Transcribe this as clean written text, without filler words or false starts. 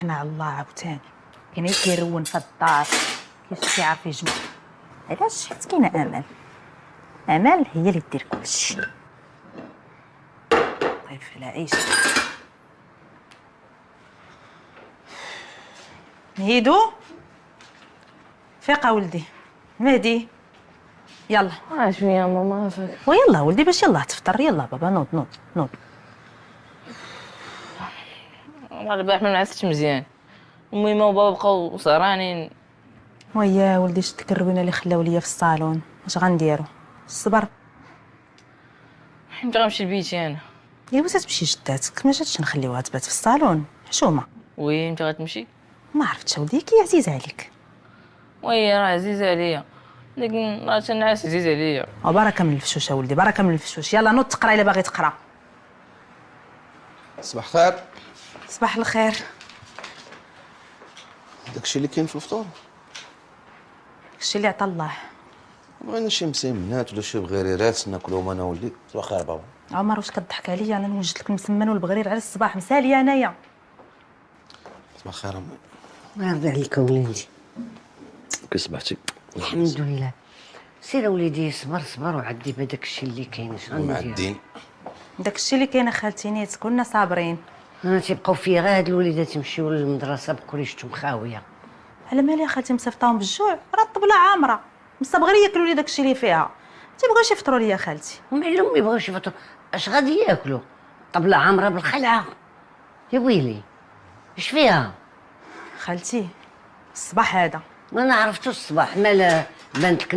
انا على الله عاوتاني كاين اللي كيرون في الدار كيفاش كيعرف يجمع. علاش؟ حيت كاينه امل هي اللي دير كلشي. طيب فلا عيش مهيدو، فيق ولدي. مهدي يلا. شويه ماما فاك. ويلا ولدي باش يلا تفطر. يلا بابا نوض نوض نوض. والله البارح ما نعستش مزيان، امي وبابا بقاو سهرانين. ويا ولدي شتك الروينه اللي خلاو ليا في الصالون، اش غنديرو؟ الصبر. حيت غنمشي لبيتي انا. ايوا تمشي جداتك، ما جاتش نخليوها تبات في الصالون حشومه. وي انت غتمشي؟ ما عرفتش ولدي كي عزيز عليك. وي راه عزيزه عليا، لكن راه تنعس عزيز عليا. وبركه من الفشوش ولدي، بركه من الفشوش. يلا نوض تقرا الا باغي تقرا. صباح الخير. صباح الخير. داكشي اللي كاين في الفطور؟ داكشي اللي عطا الله. بغينا شي مسمنات ولا شي بغيريرات ناكلوهم انا وولدي. صباح الخير بابا. عمر واش كضحك عليا؟ انا نوجد لك المسمن والبغرير على الصباح مساليه انايا. صباح الخير امي. الله يرضي عليك وليدي. كي صبحتي؟ الحمد لله. سير وليدي صبر صبر وعدي بداك الشيء اللي كاين. اش غندير؟ معدين. داكشي اللي كاين خالتي نيت كنا صابرين. انا تيبقاو فيا غير هاد الوليدات يمشيو للمدرسه بكليشتهم خاويه. على مالي خالتي مصيفطاهم بالجوع؟ راه الطبله عامره، مصابغين ياكلوا لي داكشي اللي فيها. تيبغيوش يفطروا ليا خالتي. ومعلوم ما يبغيوش يفطروا، اش غادي ياكلوا؟ طبله عامره بالخلعه. يا ويلي اش فيها؟ خالتي الصباح هذا ما انا عرفتو الصباح مال بانت لك